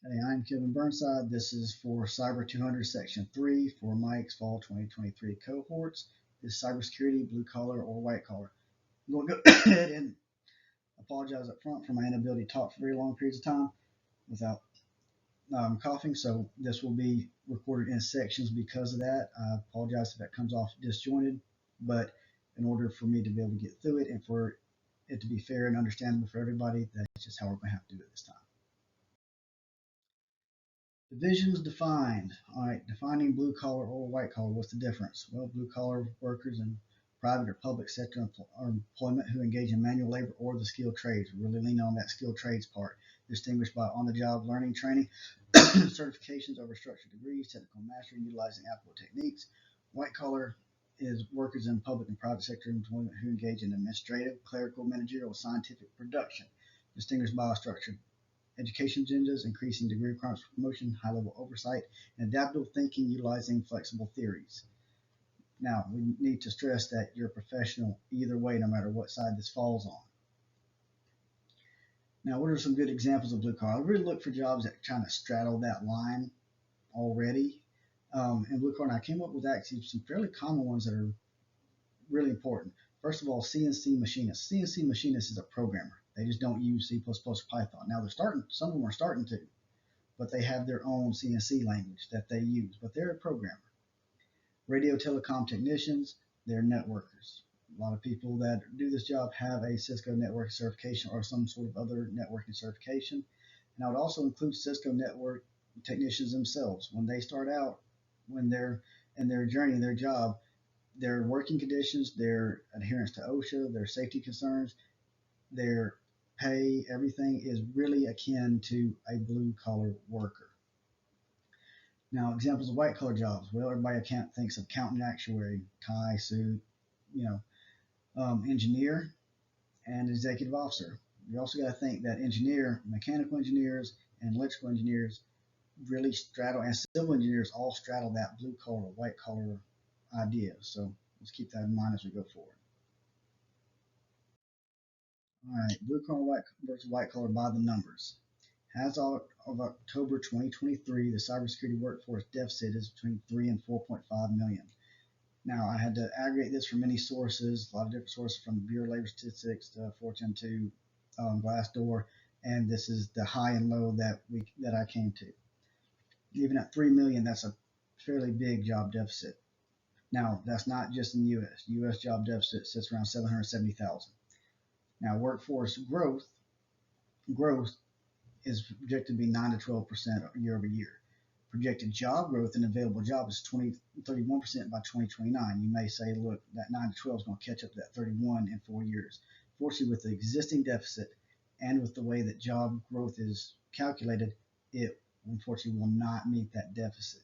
Hey, I'm Kevin Burnside. This is for Cyber 200 Section 3 for Mike's Fall 2023 cohorts. This is cybersecurity, blue collar, or white collar. I'm going to go ahead and apologize up front for my inability to talk for very long periods of time without coughing. So this will be recorded in sections because of that. I apologize if that comes off disjointed, but in order for me to be able to get through it and for it to be fair and understandable for everybody, that's just how we're going to have to do it this time. Divisions defined. All right, defining blue collar or white collar. What's the difference? Well, blue collar workers in private or public sector employment who engage in manual labor or the skilled trades. We really lean on that skilled trades part. Distinguished by on the job learning training, certifications over structured degrees, technical mastery, utilizing applicable techniques. White collar is workers in public and private sector employment who engage in administrative, clerical, managerial, scientific production. Distinguished by structured education agendas, increasing degree requirements for promotion, high-level oversight, and adaptive thinking utilizing flexible theories. Now, we need to stress that you're a professional either way, no matter what side this falls on. Now, what are some good examples of blue collar? I really look for jobs that kind of straddle that line already. In blue collar, and I came up with actually some fairly common ones that are really important. First of all, CNC machinist. CNC machinist is a programmer. They just don't use C++ or Python. Now they're starting, some of them are starting to, but they have their own CNC language that they use, but they're a programmer. Radio telecom technicians, they're networkers. A lot of people that do this job have a Cisco network certification or some sort of other networking certification. And I would also include Cisco network technicians themselves. When they start out, when they're in their journey, their job, their working conditions, their adherence to OSHA, their safety concerns, their pay, everything is really akin to a blue collar worker. Now, examples of white collar jobs. Well, everybody thinks of accountant, actuary, tie, suit, you know, engineer, and executive officer. You also got to think that mechanical engineers, and electrical engineers really straddle, and civil engineers all straddle that blue collar, white collar idea. So let's keep that in mind as we go forward. All right, blue collar white versus white collar by the numbers. As of October 2023, the cybersecurity workforce deficit is between 3 and 4.5 million. Now, I had to aggregate this from many sources, a lot of different sources from the Bureau of Labor Statistics to Fortune to Glassdoor, and this is the high and low that I came to. Even at 3 million, that's a fairly big job deficit. Now, that's not just in the U.S. U.S. job deficit sits around 770,000. Now, workforce growth is projected to be 9 to 12% year over year. Projected job growth in available jobs is 31% by 2029. You may say, look, that 9 to 12 is going to catch up to that 31 in 4 years. Fortunately, with the existing deficit and with the way that job growth is calculated, it unfortunately will not meet that deficit.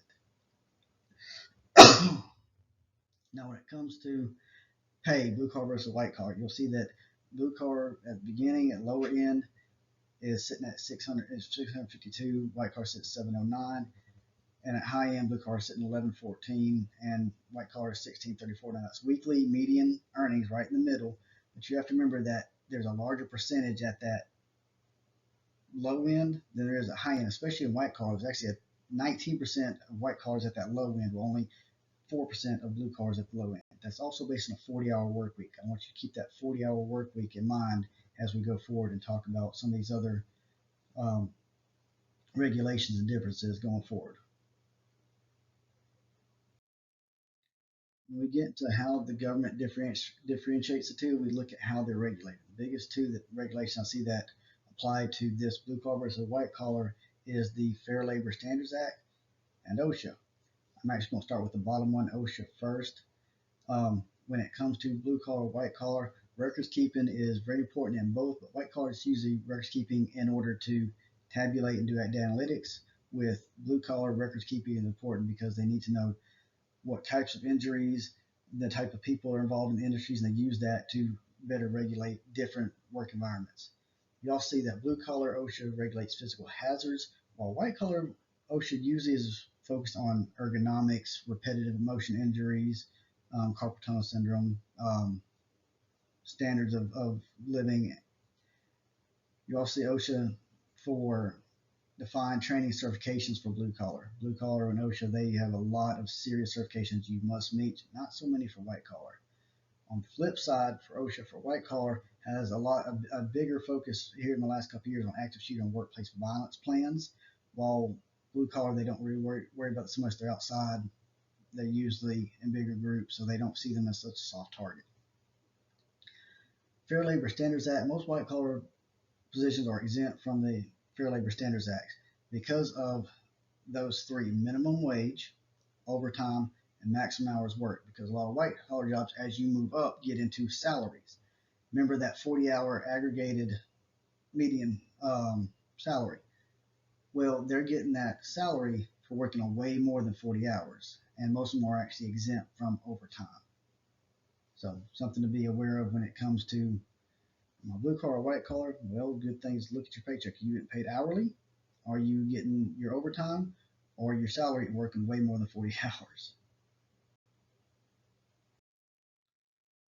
Now, when it comes to pay, blue collar versus white collar, you'll see that blue collar at the beginning, at lower end, is sitting at 652, white collar sits at 709, and at high end, blue collar sitting at 1114, and white collar is 1634. Now that's weekly median earnings right in the middle, but you have to remember that there's a larger percentage at that low end than there is at high end, especially in white collars. Actually, 19% of white collars at that low end, while only 4% of blue collars at the low end. That's also based on a 40-hour work week. I want you to keep that 40-hour work week in mind as we go forward and talk about some of these other um, regulations and differences going forward. When we get to how the government differentiates the two, we look at how they're regulated. The biggest two that regulations I see that apply to this blue collar versus white collar is the Fair Labor Standards Act and OSHA. I'm actually going to start with the bottom one, OSHA, first. When it comes to blue collar, white collar, records keeping is very important in both, but white collar is usually records keeping in order to tabulate and do data analytics. With blue collar, records keeping is important because they need to know what types of injuries, the type of people are involved in the industries, and they use that to better regulate different work environments. You also see that blue collar OSHA regulates physical hazards, while white collar OSHA usually is focused on ergonomics, repetitive motion injuries, carpal tunnel syndrome, standards of living. You also see OSHA for define training certifications for blue collar. Blue collar and OSHA, they have a lot of serious certifications you must meet, not so many for white collar. On the flip side, for OSHA, for white collar, has a bigger focus here in the last couple of years on active shooter and workplace violence plans, while blue collar, they don't really worry about it so much. They're outside. They're usually in bigger groups, so they don't see them as such a soft target. Fair Labor Standards Act, most white collar positions are exempt from the Fair Labor Standards Act because of those three: minimum wage, overtime, and maximum hours worked. Because a lot of white collar jobs, as you move up, get into salaries. Remember that 40-hour aggregated median salary? Well, they're getting that salary for working on way more than 40 hours, and most of them are actually exempt from overtime. So something to be aware of when it comes to blue collar or white collar. Well, good thing is look at your paycheck. Are you getting paid hourly? Are you getting your overtime? Or your salary working way more than 40 hours?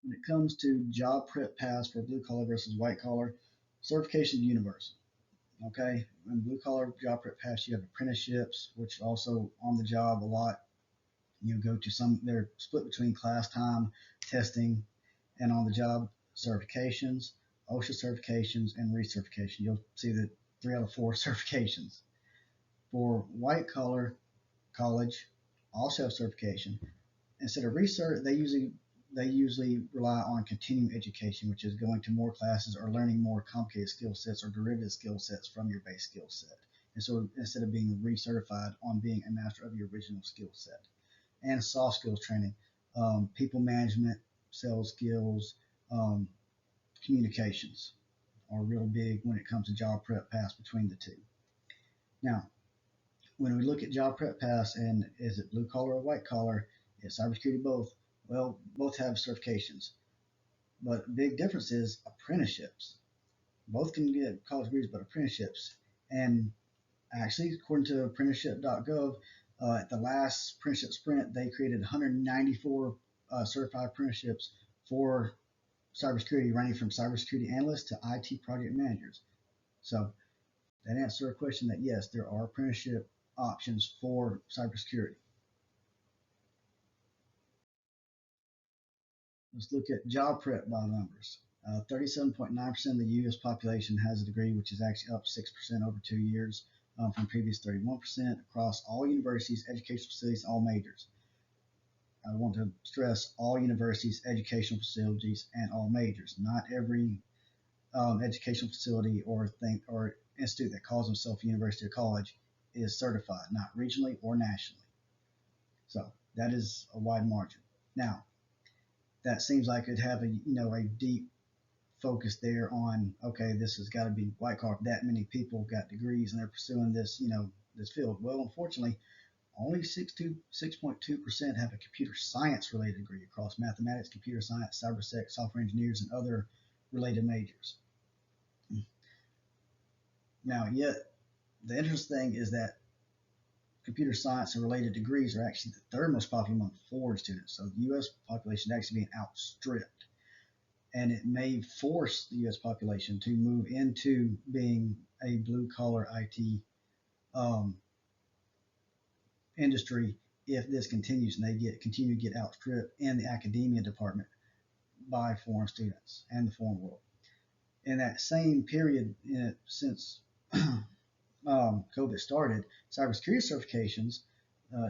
When it comes to job prep paths for blue collar versus white collar, certification is universal. Okay, in blue collar job prep paths, you have apprenticeships, which also on the job a lot. You go to some, they're split between class time, testing, and on the job certifications, OSHA certifications, and recertification. You'll see that 3 out of 4 certifications. For white collar college, also have certification. Instead of research, they usually rely on continuing education, which is going to more classes or learning more complicated skill sets or derivative skill sets from your base skill set. And so instead of being recertified on being a master of your original skill set. And soft skills training, people management, sales skills, um, communications are real big when it comes to job prep paths between the two. Now, when we look at job prep paths and is it blue collar or white collar, is cybersecurity both? Well, both have certifications, but the big difference is apprenticeships. Both can get college degrees, but apprenticeships. And actually, according to apprenticeship.gov, at the last apprenticeship sprint, they created 194 certified apprenticeships for cybersecurity, ranging from cybersecurity analysts to IT project managers. So that answers a question that yes, there are apprenticeship options for cybersecurity. Let's look at job prep by numbers. 37.9% of the U.S. population has a degree, which is actually up 6% over 2 years from previous 31% across all universities, educational facilities, all majors. I want to stress all universities, educational facilities, and all majors. Not every educational facility or institute that calls themselves a university or college is certified, not regionally or nationally. So that is a wide margin. Now, that seems like it'd have a deep focus there on, okay, this has got to be white collar. That many people got degrees and they're pursuing this field. Well, unfortunately, only 6.2% have a computer science related degree across mathematics, computer science, cybersec, software engineers, and other related majors. Now, yet the interesting thing is that computer science and related degrees are actually the third most popular among foreign students. So the U.S. population is actually being outstripped. And it may force the U.S. population to move into being a blue collar IT industry if this continues and they continue to get outstripped in the academia department by foreign students and the foreign world. In that same period, since COVID started, cybersecurity certifications,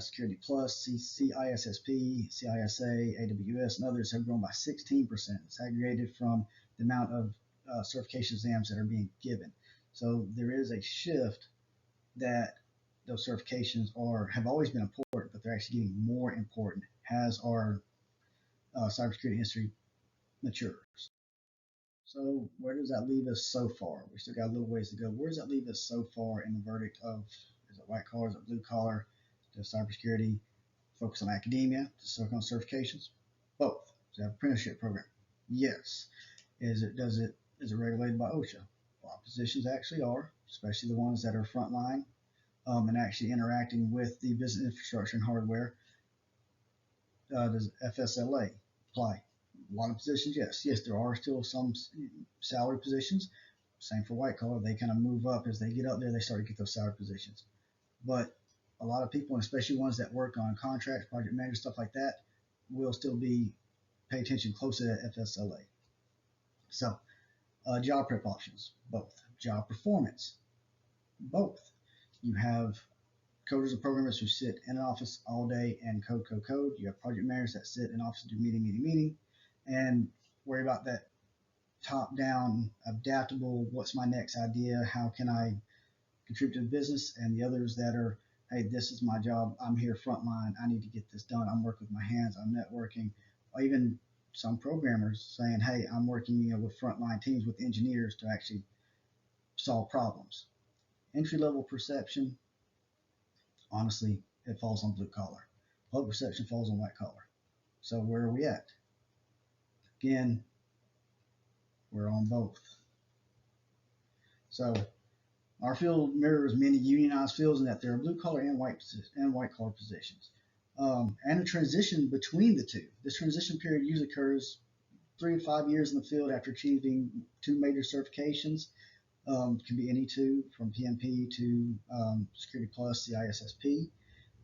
Security Plus, CISSP, CISA, AWS, and others have grown by 16%. It's aggregated from the amount of certification exams that are being given. So there is a shift that those certifications have always been important, but they're actually getting more important as our cybersecurity industry matures. So where does that leave us so far? We still got a little ways to go. Where does that leave us so far in the verdict of, is it white collar, is it blue collar, does cybersecurity focus on academia, does it focus on certifications? Both. Does it have an apprenticeship program? Yes. Is it regulated by OSHA? A lot of positions actually are, especially the ones that are frontline and actually interacting with the business infrastructure and hardware. Does FSLA apply? A lot of positions, yes. Yes, there are still some salary positions, Same for white collar. They kind of move up as they get up there. They start to get those salary positions. But a lot of people, especially ones that work on contracts, project managers, stuff like that, will still be pay attention close to that FSLA. So job prep options, both. Job performance, both. You have coders and programmers who sit in an office all day and code. You have project managers that sit in office and do meeting, and worry about that top down, adaptable, what's my next idea, how can I contribute to the business, and the others that are, hey, this is my job, I'm here frontline, I need to get this done, I'm working with my hands, I'm networking, or even some programmers saying, hey, I'm working with frontline teams with engineers to actually solve problems. Entry level perception, honestly, it falls on blue collar. Low perception falls on white collar. So where are we at? Again, we're on both. So our field mirrors many unionized fields in that there are blue collar and white collar positions, and a transition between the two. This transition period usually occurs 3 to 5 years in the field after achieving two major certifications. Can be any two, from PMP to Security Plus, CISSP.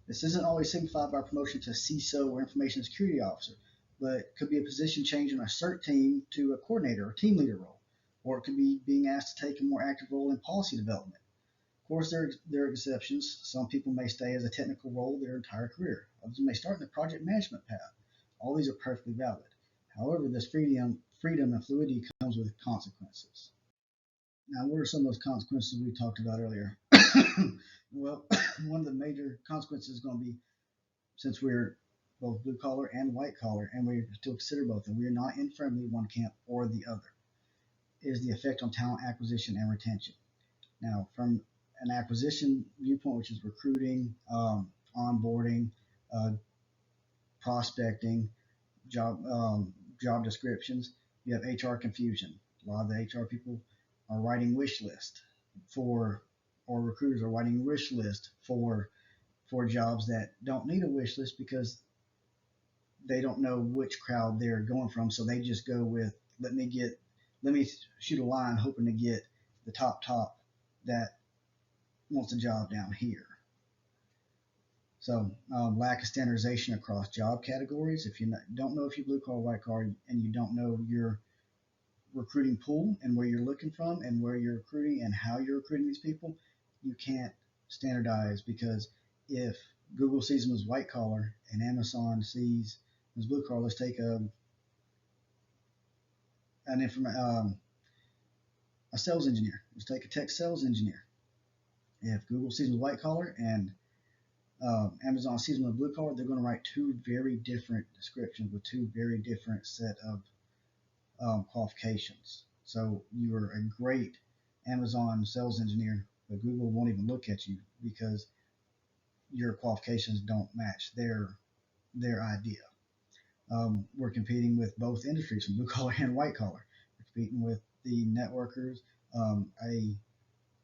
This isn't always signified by promotion to CISO or Information Security Officer, but it could be a position change in a CERT team to a coordinator or team leader role, or it could be being asked to take a more active role in policy development. Of course, there are exceptions. Some people may stay as a technical role their entire career. Others may start in the project management path. All these are perfectly valid. However, this freedom and fluidity comes with consequences. Now, what are some of those consequences we talked about earlier? Well, one of the major consequences is going to be, since we're both blue collar and white collar, and we still consider both, and we're not in firmly one camp or the other, is the effect on talent acquisition and retention. Now, from an acquisition viewpoint, which is recruiting, onboarding, uh, prospecting, job descriptions, you have HR confusion. A lot of the HR people are writing wish list for, or recruiters are writing wish list for jobs that don't need a wish list because they don't know which crowd they're going from. So they just go with, let me shoot a line hoping to get the top that wants a job down here. So lack of standardization across job categories. If you don't know if you blue collar, white collar, and you don't know your recruiting pool and where you're looking from and where you're recruiting and how you're recruiting these people, you can't standardize, because if Google sees them as white collar and Amazon sees them as blue collar, let's take a sales engineer. Let's take a tech sales engineer. If Google sees them as white collar and Amazon sees them as blue collar, they're going to write two very different descriptions with two very different set of qualifications. So you are a great Amazon sales engineer, but Google won't even look at you because your qualifications don't match their idea. We're competing with both industries, from blue collar and white collar. We're competing with the networkers. A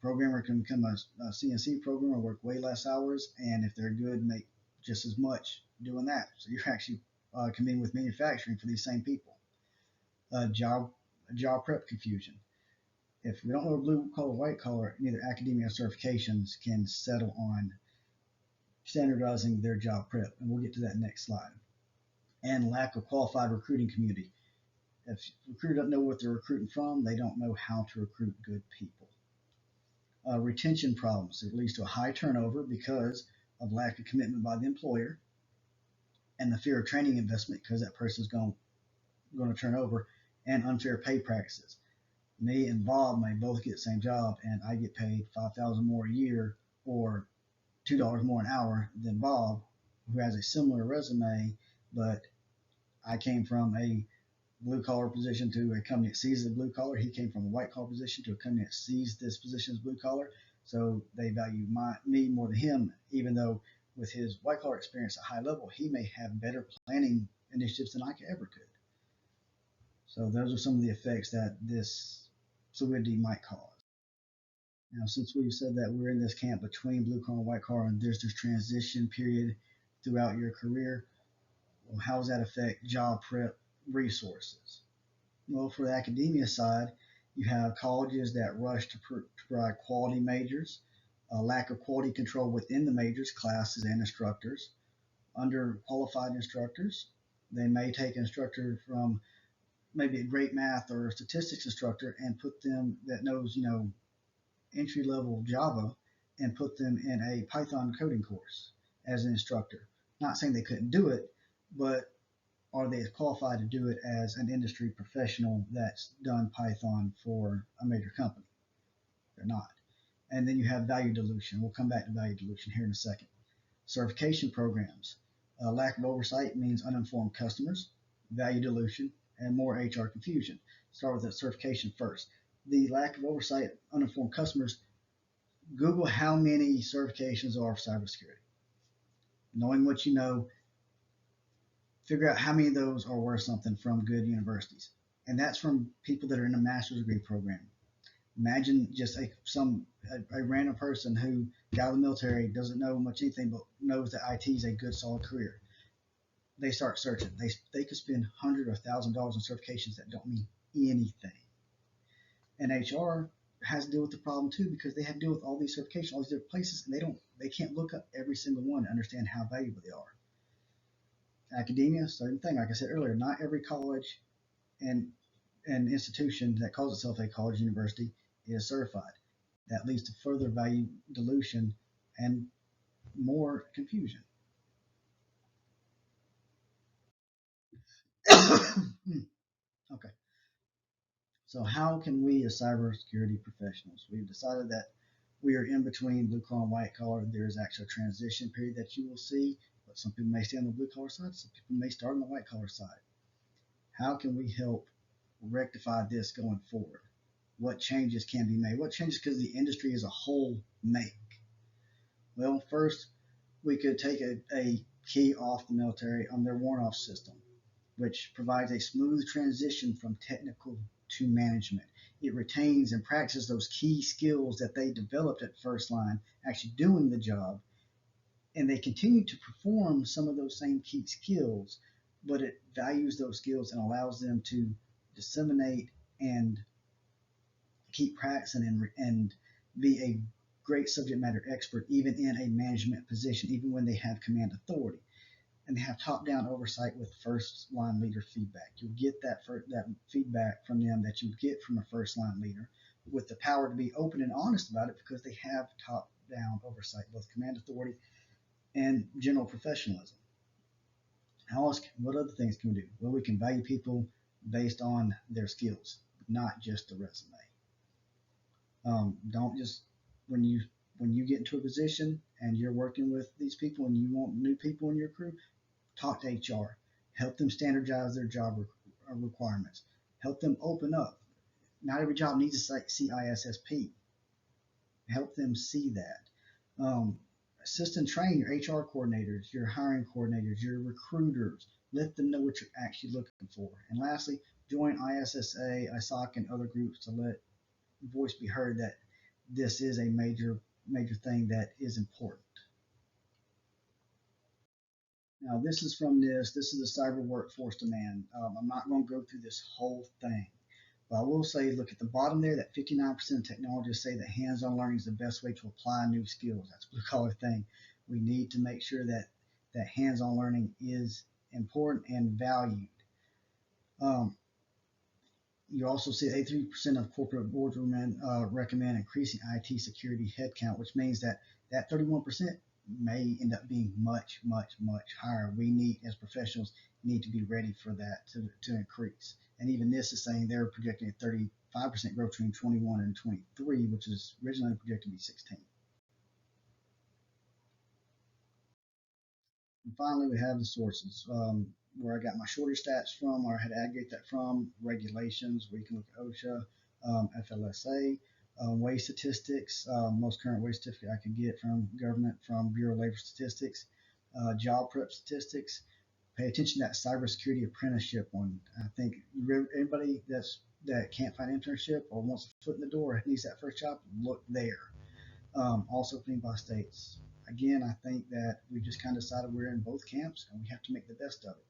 programmer can become a CNC programmer, work way less hours, and if they're good, make just as much doing that. So you're actually competing with manufacturing for these same people. Job prep confusion. If we don't know blue collar, white collar, neither academia or certifications can settle on standardizing their job prep, and we'll get to that next slide. And lack of qualified recruiting community. If recruiters don't know what they're recruiting from, they don't know how to recruit good people. Retention problems. It leads to a high turnover because of lack of commitment by the employer and the fear of training investment, because that person is going to turn over, and unfair pay practices. Me and Bob may both get the same job, and I get paid $5,000 more a year or $2 more an hour than Bob, who has a similar resume, but I came from a blue collar position to a company that sees the blue collar. He came from a white collar position to a company that sees this position as blue collar. So they value me more than him, even though with his white collar experience at high level, he may have better planning initiatives than I ever could. So those are some of the effects that this fluidity might cause. Now, since we've said that we're in this camp between blue collar and white collar, and there's this transition period throughout your career, well, how does that affect job prep resources? Well, for the academia side, You have colleges that rush to provide quality majors, a lack of quality control within the majors, classes, and instructors, underqualified instructors. They may take an instructor from maybe a great math or statistics instructor and put them that knows, entry level Java and put them in a Python coding course as an instructor. Not saying they couldn't do it, but are they qualified to do it as an industry professional that's done Python for a major company? They're not. And then you have value dilution. We'll come back to value dilution here in a second. Certification programs. Lack of oversight means uninformed customers, value dilution, and more HR confusion. Start with that certification first. The lack of oversight, uninformed customers. Google how many certifications are for cybersecurity. Knowing what you know, figure out how many of those are worth something from good universities. And that's from people that are in a master's degree program. Imagine just a random person who got out of the military, doesn't know much anything, but knows that IT is a good, solid career. They start searching. They could spend hundreds or $1,000 on certifications that don't mean anything. And HR has to deal with the problem too because they have to deal with all these certifications, all these different places, and they can't look up every single one and understand how valuable they are. Academia, same thing. Like I said earlier, not every college and institution that calls itself a college university is certified. That leads to further value dilution and more confusion. Okay, so how can we as cybersecurity professionals? We've decided that we are in between blue collar and white collar. There is actually a transition period that you will see, but some people may stay on the blue collar side, some people may start on the white collar side. How can we help rectify this going forward? What changes can be made? What changes could the industry as a whole make? Well, first, we could take a key off the military on their warn-off system, which provides a smooth transition from technical to management. It retains and practices those key skills that they developed at first line, actually doing the job, and they continue to perform some of those same key skills, but it values those skills and allows them to disseminate and keep practicing and be a great subject matter expert, even in a management position, even when they have command authority. And they have top-down oversight with first-line leader feedback. You'll get that feedback from them that you get from a first-line leader with the power to be open and honest about it because they have top-down oversight, both command authority and general professionalism. How else? What other things can we do? Well, we can value people based on their skills, not just the resume. Don't just when you get into a position and you're working with these people and you want new people in your crew, talk to HR, help them standardize their job requirements, help them open up. Not every job needs a CISSP. Help them see that. Assist and train your HR coordinators, your hiring coordinators, your recruiters. Let them know what you're actually looking for. And lastly, join ISSA, ISOC, and other groups to let voice be heard that this is a major thing that is important. Now, this is from this. This is the cyber workforce demand. I'm not going to go through this whole thing, but I will say, look at the bottom there. That 59% of technologists say that hands-on learning is the best way to apply new skills. That's a blue collar thing. We need to make sure that hands-on learning is important and valued. Um, you also see 83% of corporate boards recommend increasing IT security headcount, which means that 31% may end up being much, much, much higher. We need, as professionals, need to be ready for that to increase. And even this is saying they're projecting a 35% growth between 21 and 23, which is originally projected to be 16. And finally, we have the sources where I got my shorter stats from, or I had to aggregate that from regulations, where you can look at OSHA, FLSA, wage statistics, most current wage certificate I could get from government, from Bureau of Labor Statistics, job prep statistics. Pay attention to that cybersecurity apprenticeship one. I think everybody that can't find an internship or wants a foot in the door, needs that first job, look there. Also clean by states. Again, I think that we just kind of decided we're in both camps and we have to make the best of it.